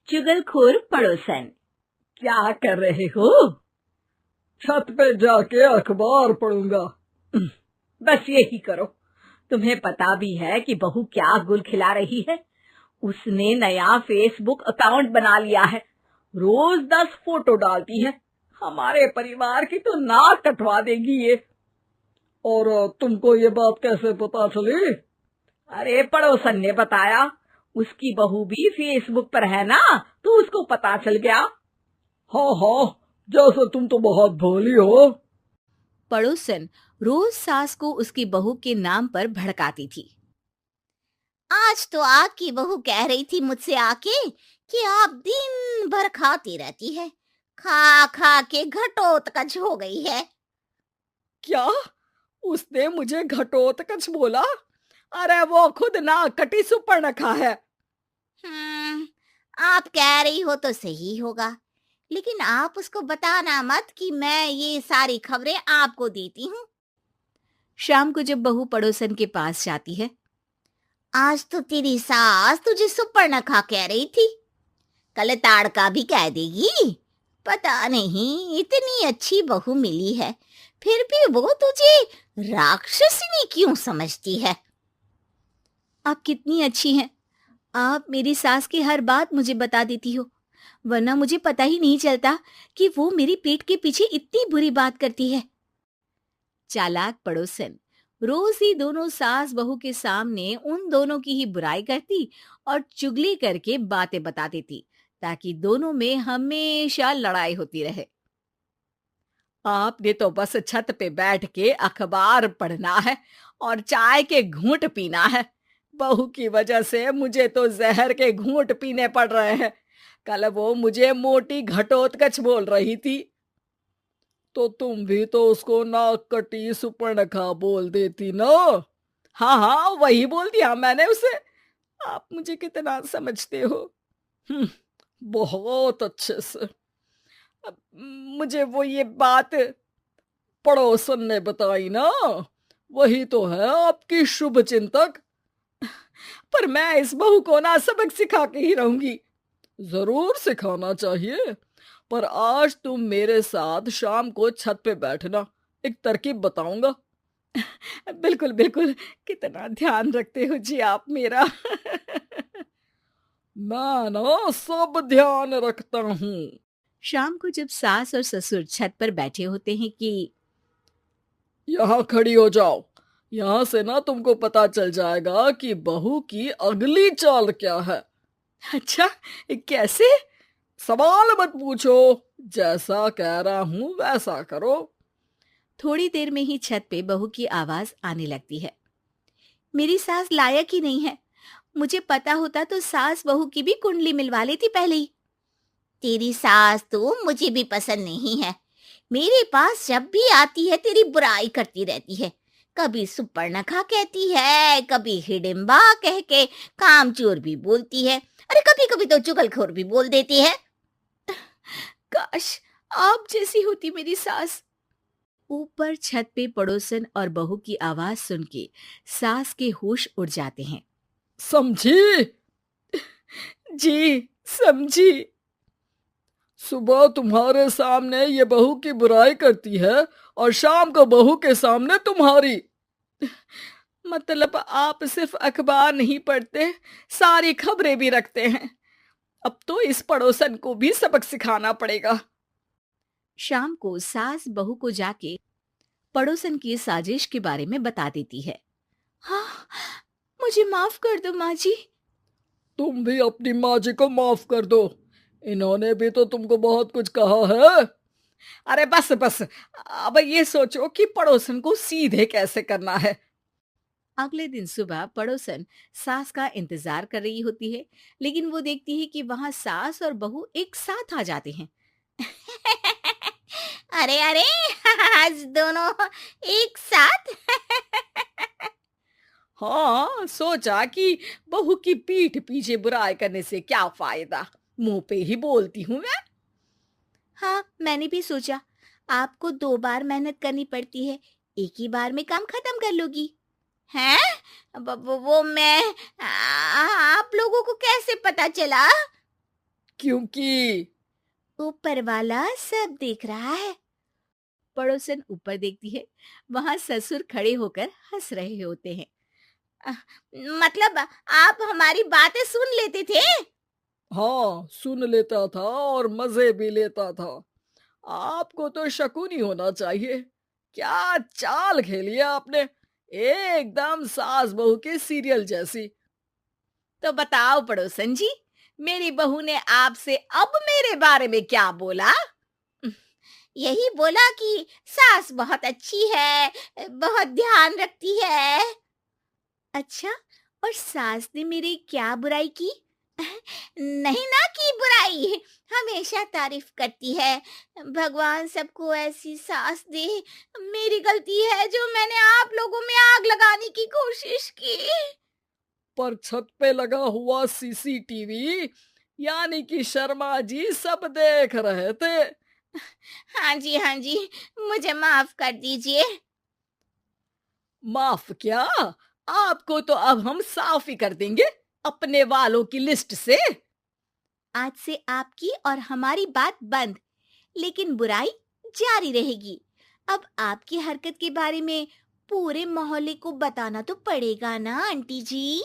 चुगलखोर पड़ोसन। क्या कर रहे हो? छत पे जाके अखबार पढ़ूंगा। बस यही करो। तुम्हें पता भी है कि बहू क्या गुल खिला रही है? उसने नया फेसबुक अकाउंट बना लिया है। रोज 10 फोटो डालती है। हमारे परिवार की तो नाक कटवा देगी ये। और तुमको ये बात कैसे पता चली? अरे पड़ोसन ने बताया। उसकी बहू भी फेसबुक पर है ना, तो उसको पता चल गया। हाँ हाँ, जैसे तुम तो बहुत भोली हो। पड़ोसन रोज सास को उसकी बहू के नाम पर भड़काती थी। आज तो आपकी बहू कह रही थी मुझसे आके कि आप दिन भर खाती रहती है, खा खा के घटोत्कच हो गई है। क्या? उसने मुझे घटोत्कच बोला? अरे वो खुद ना कटी सुपर्णखा है। आप कह रही हो तो सही होगा, लेकिन आप उसको बताना मत कि मैं ये सारी खबरें आपको देती हूँ। शाम को जब बहू पड़ोसन के पास जाती है, आज तो तेरी सास तुझे सुपर्णखा कह रही थी, कल ताड़का भी कह देगी। पता नहीं इतनी अच्छी बहू मिली है, फिर भी वो तुझे राक्षसनी क्यों समझती है? आप कितनी अच्छी हैं। आप मेरी सास की हर बात मुझे बता देती हो, वरना मुझे पता ही नहीं चलता कि वो मेरी पीठ के पीछे इतनी बुरी बात करती है। चालाक पड़ोसन रोज ही दोनों सास बहू के सामने उन दोनों की ही बुराई करती और चुगली करके बातें बता देती, ताकि दोनों में हमेशा लड़ाई होती रहे। आपने तो बस छत पे बैठ के अखबार पढ़ना है और चाय के घूंट पीना है। बहू की वजह से मुझे तो जहर के घूंट पीने पड़ रहे हैं। कल वो मुझे मोटी घटोत्कच बोल रही थी। तो तुम भी तो उसको नाक कटी सुपर्णखा बोल देती ना। हाँ हाँ, वही बोल दिया मैंने उसे। आप मुझे कितना समझते हो? बहुत अच्छे से। अब मुझे वो ये बात पड़ोसन ने बताई ना, वही तो है आपकी शुभ चिंतक। पर मैं इस बहू को ना सबक सिखा के ही रहूंगी। जरूर सिखाना चाहिए, पर आज तुम मेरे साथ शाम को छत पे बैठना, एक तरकीब बताऊंगा। बिल्कुल बिल्कुल, कितना ध्यान रखते हो जी आप मेरा। मैं ना सब ध्यान रखता हूँ। शाम को जब सास और ससुर छत पर बैठे होते हैं कि यहाँ खड़ी हो जाओ, यहाँ से ना तुमको पता चल जाएगा कि बहू की अगली चाल क्या है। अच्छा, कैसे? सवाल मत पूछो, जैसा कह रहा हूं वैसा करो। थोड़ी देर में ही छत पे बहू की आवाज आने लगती है। मेरी सास लायक ही नहीं है। मुझे पता होता तो सास बहू की भी कुंडली मिलवा लेती पहले ही। तेरी सास तो मुझे भी पसंद नहीं है। मेरे पास जब भी आती है तेरी बुराई करती रहती है। कभी सुपर्णखा कहती है, कभी हिडिंबा कह के कामचोर भी बोलती है, अरे कभी कभी तो चुगलखोर भी बोल देती है। काश आप जैसी होती मेरी सास। ऊपर छत पे पड़ोसन और बहू की आवाज सुन के सास के होश उड़ जाते हैं। समझी? जी समझी। सुबह तुम्हारे सामने ये बहू की बुराई करती है और शाम को बहू के सामने तुम्हारी। मतलब आप सिर्फ अखबार नहीं पढ़ते, सारी खबरें भी रखते हैं। अब तो इस पड़ोसन को भी सबक सिखाना पड़ेगा। शाम को सास बहू को जाके पड़ोसन की साजिश के बारे में बता देती है। हाँ, मुझे माफ कर दो माँ जी। तुम भी अपनी माँ जी को माफ कर दो, इन्होंने भी तो तुमको बहुत कुछ कहा है। अरे बस बस, अब ये सोचो कि पड़ोसन को सीधे कैसे करना है। अगले दिन सुबह पड़ोसन सास का इंतजार कर रही होती है, लेकिन वो देखती है कि वहां सास और बहू एक साथ आ जाते हैं। अरे अरे, आज दोनों एक साथ। हाँ, सोचा कि बहू की पीठ पीछे बुराई करने से क्या फायदा, मुंह पे ही बोलती हूँ मैं। हाँ, मैंने भी सोचा आपको 2 बार मेहनत करनी पड़ती है, एक ही बार में काम खत्म कर लोगी। हैं? वो मैं आप लोगों को कैसे पता चला? क्योंकि ऊपर वाला सब देख रहा है। पड़ोसन ऊपर देखती है, वहां ससुर खड़े होकर हंस रहे होते हैं। मतलब आप हमारी बातें सुन लेते थे? हाँ, सुन लेता था और मजे भी लेता था। आपको तो शकुनी होना चाहिए। क्या चाल खेली है आपने, एकदम सास बहू के सीरियल जैसी। तो बताओ पड़ोसन जी, मेरी बहू ने आपसे अब मेरे बारे में क्या बोला? यही बोला कि सास बहुत अच्छी है, बहुत ध्यान रखती है। अच्छा, और सास ने मेरी क्या बुराई की? नहीं ना की बुराई, हमेशा तारीफ करती है। भगवान सबको ऐसी सास दे। मेरी गलती है जो मैंने आप लोगों में आग लगाने की कोशिश की। पर छत पे लगा हुआ सीसीटीवी यानी कि शर्मा जी सब देख रहे थे। हाँ जी, हाँ जी, मुझे माफ कर दीजिए। माफ क्या, आपको तो अब हम साफ ही कर देंगे अपने वालों की लिस्ट से। आज से आपकी और हमारी बात बंद, लेकिन बुराई जारी रहेगी। अब आपकी हरकत के बारे में पूरे मोहल्ले को बताना तो पड़ेगा ना आंटी जी।